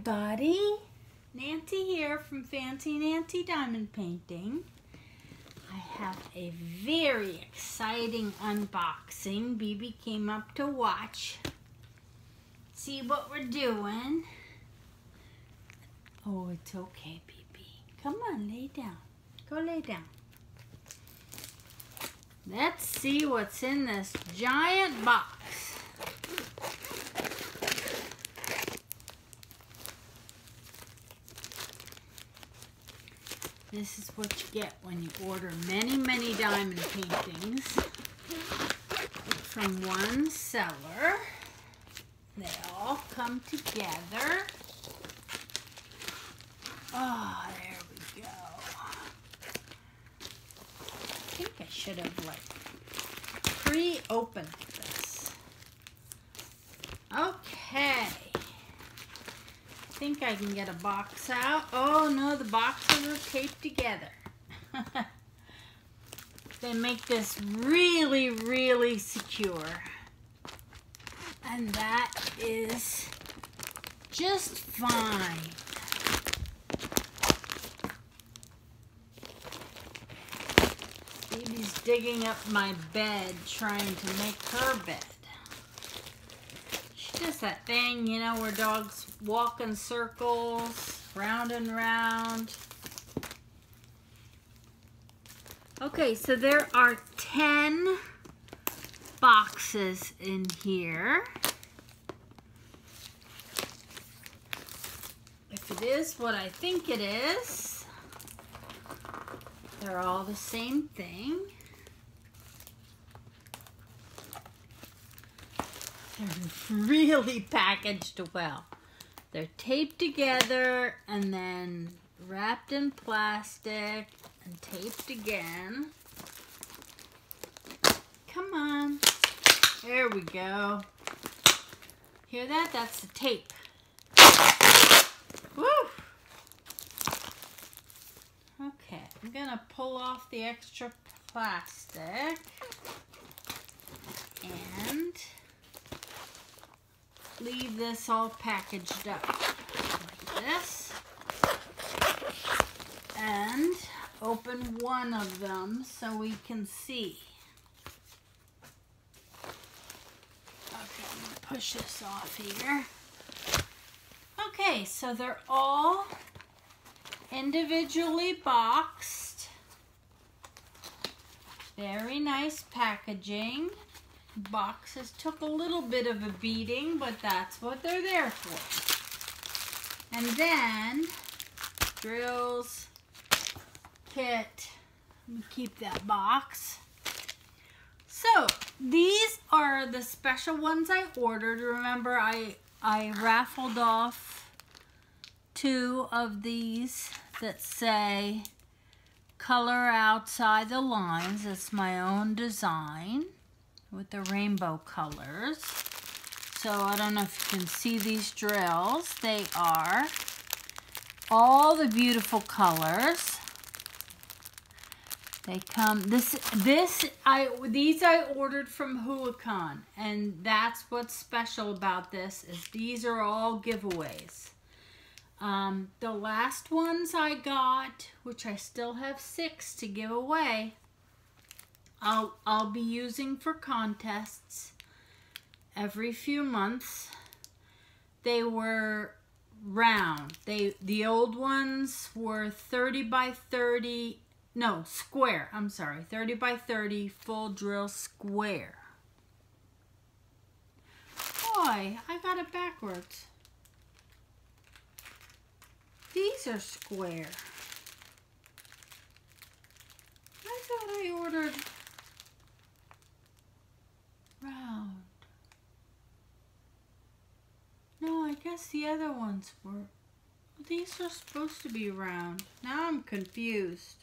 everybody, Nancy here from Fancy Nancy Diamond Painting. I have a very exciting unboxing. BB came up to watch, see what we're doing. Oh, it's okay, BB. Come on, lay down. Go lay down. Let's see what's in this giant box. This is what you get when you order many, many diamond paintings from one seller. They all come together. Oh, there we go. I think I should have pre-opened this. Okay. I think I can get a box out. Oh no, the boxes are taped together. They make this really, really secure. And that is just fine. Baby's digging up my bed, trying to make her bed. She does that thing, you know, where dogs walk in circles, round and round. Okay, so there are 10 boxes in here. If it is what I think it is, they're all the same thing. They're really packaged well. They're taped together and then wrapped in plastic and taped again. Come on. There we go. Hear that? That's the tape. Woo! Okay, I'm gonna pull off the extra plastic and leave this all packaged up like this, and open one of them so we can see. Okay, I'm gonna push this off here. Okay, so they're all individually boxed. Very nice packaging. Boxes took a little bit of a beating, but that's what they're there for. And then drills, kit. Let me keep that box. So these are the special ones I ordered. Remember, I raffled off 2 of these that say color outside the lines. It's my own design with the rainbow colors. So I don't know if you can see these drills. They are all the beautiful colors. They come, these I ordered from Huacán, and that's what's special about this, is these are all giveaways. The last ones I got, which I still have 6 to give away, I'll be using for contests every few months. They were round. The old ones were 30 by 30, no, square, I'm sorry, 30 by 30 full drill square. Boy, I got it backwards. These are square. I thought I ordered round. No, I guess the other ones were. These are supposed to be round. Now I'm confused.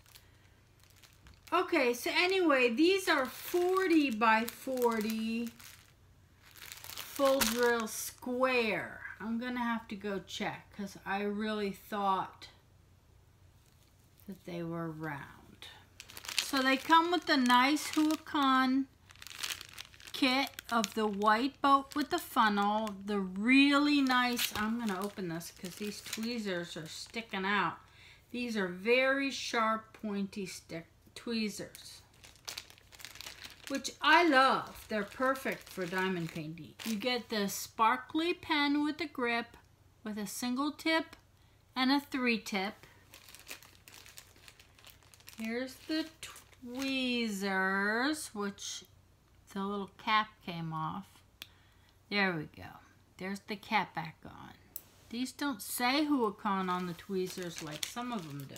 Okay, so anyway, these are 40 by 40 full drill square. I'm gonna have to go check because I really thought that they were round. So they come with a nice Huacán kit of the white boat with the funnel, the really nice, I'm going to open this because these tweezers are sticking out. These are very sharp, pointy tweezers, which I love. They're perfect for diamond painting. You get the sparkly pen with the grip with a single tip and a 3-tip. Here's the tweezers, which the little cap came off. There we go. There's the cap back on. These don't say Huacán on the tweezers like some of them do.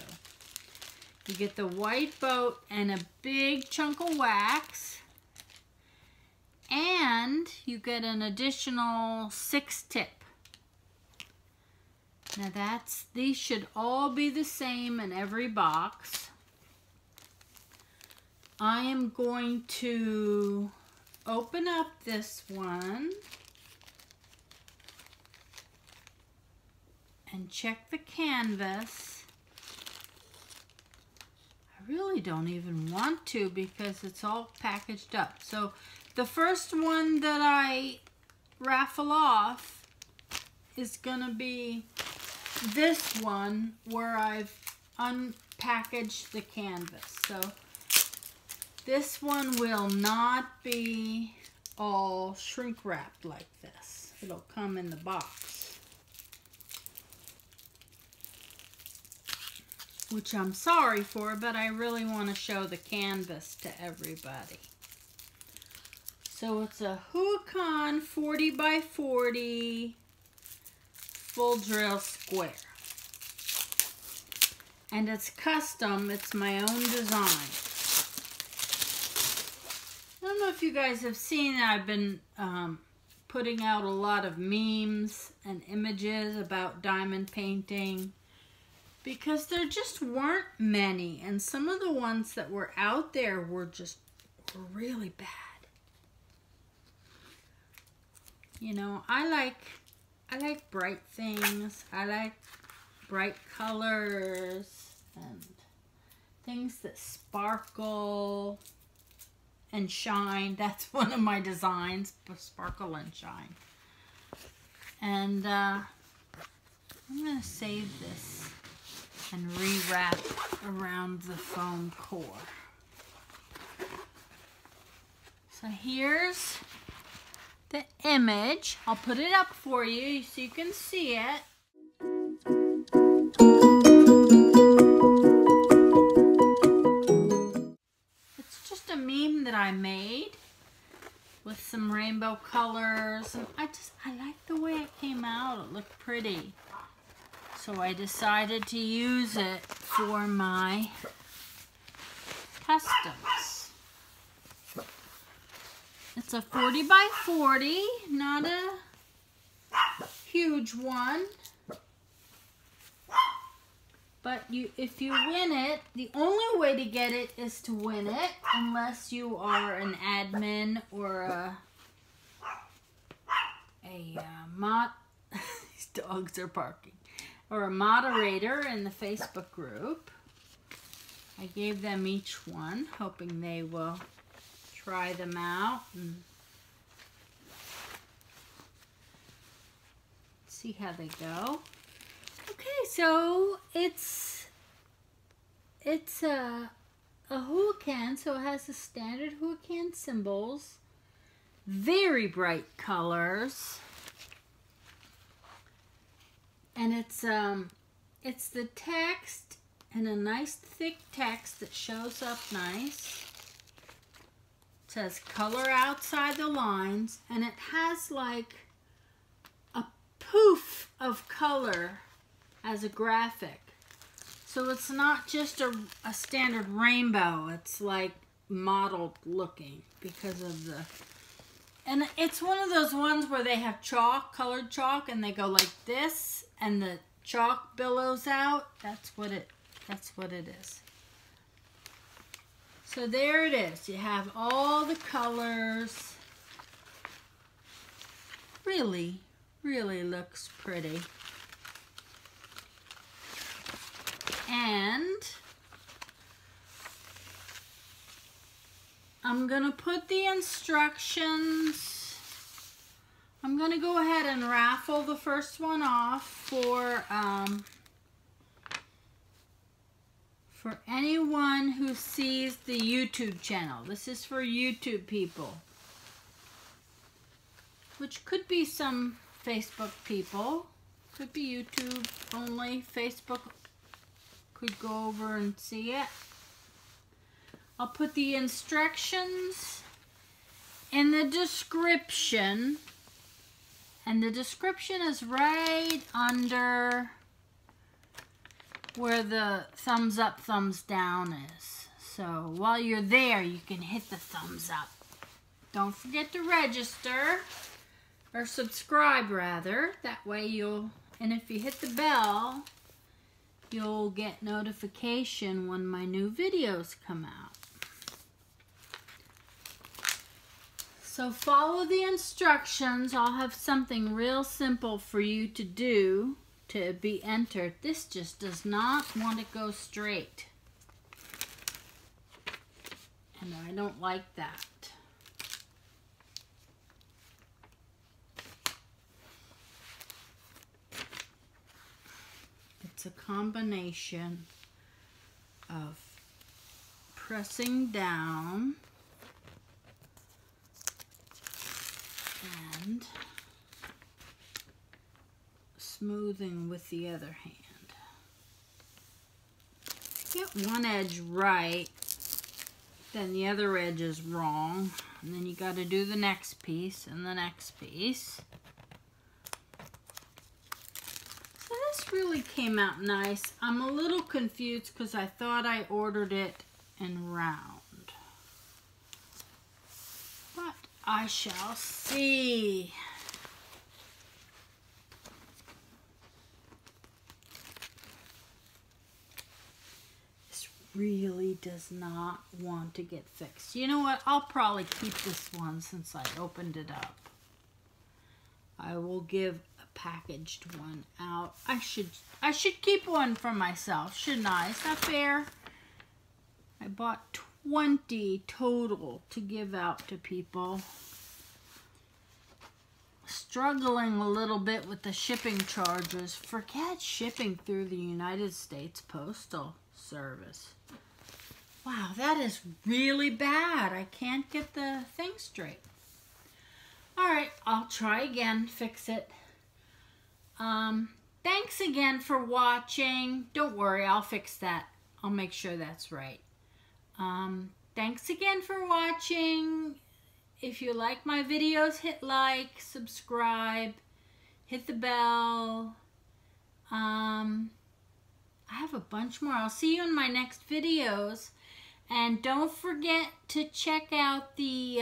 You get the white boat and a big chunk of wax. And you get an additional 6-tip. Now these should all be the same in every box. I am going to open up this one and check the canvas. I really don't even want to because it's all packaged up. So the first one that I raffle off is gonna be this one where I've unpackaged the canvas. So this one will not be all shrink wrapped like this. It'll come in the box, which I'm sorry for, but I really want to show the canvas to everybody. So it's a Huacán 40 by 40 full drill square. And it's custom, it's my own design. I don't know if you guys have seen, I've been putting out a lot of memes and images about diamond painting because there just weren't many, and some of the ones that were out there were really bad. You know, I like bright things. I like bright colors and things that sparkle and shine. That's one of my designs, sparkle and shine. And I'm going to save this and rewrap around the foam core. So here's the image. I'll put it up for you so you can see it. It's just a meme that I made with some rainbow colors, and I like the way it came out. It looked pretty. So I decided to use it for my customs. It's a 40 by 40, not a huge one. But if you win it, the only way to get it is to win it, unless you are an admin or these dogs are barking, or a moderator in the Facebook group. I gave them each one, hoping they will try them out and see how they go. Okay, so it's a Huacán, so it has the standard Huacán symbols, very bright colors, and it's the text and a nice thick text that shows up nice. It says color outside the lines, and it has like a poof of color as a graphic. So it's not just a standard rainbow, it's like mottled looking because of the, and it's one of those ones where they have chalk, colored chalk, and they go like this and the chalk billows out. That's what it is. So there it is. You have all the colors. Really, really looks pretty. And I'm going to put the instructions. I'm going to go ahead and raffle the first one off for anyone who sees the YouTube channel. This is for YouTube people, which could be some Facebook people. Could be YouTube only. Facebook could go over and see it. I'll put the instructions in the description. And the description is right under where the thumbs up, thumbs down is. So while you're there, you can hit the thumbs up. Don't forget to register, or subscribe rather. That way and if you hit the bell, you'll get notification when my new videos come out. So follow the instructions. I'll have something real simple for you to do to be entered. This just does not want to go straight. And I don't like that. It's a combination of pressing down and smoothing with the other hand. Get one edge right, then the other edge is wrong, and then you got to do the next piece and the next piece. So this really came out nice. I'm a little confused because I thought I ordered it in round. But I shall see. This really does not want to get fixed. You know what? I'll probably keep this one since I opened it up. I will give a packaged one out. I should keep one for myself, shouldn't I? Is that fair? I bought 20 total to give out to people. Struggling a little bit with the shipping charges. Forget shipping through the United States Postal Service. Wow, that is really bad. I can't get the thing straight. Alright, I'll try again, fix it. Thanks again for watching. Don't worry, I'll fix that. I'll make sure that's right. Thanks again for watching. If you like my videos, hit like, subscribe, hit the bell. I have a bunch more. I'll see you in my next videos. And don't forget to check out the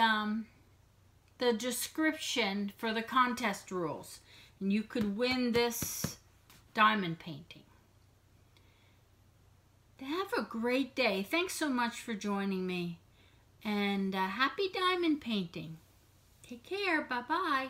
description for the contest rules. And you could win this diamond painting. Have a great day. Thanks so much for joining me. And happy diamond painting. Take care. Bye-bye.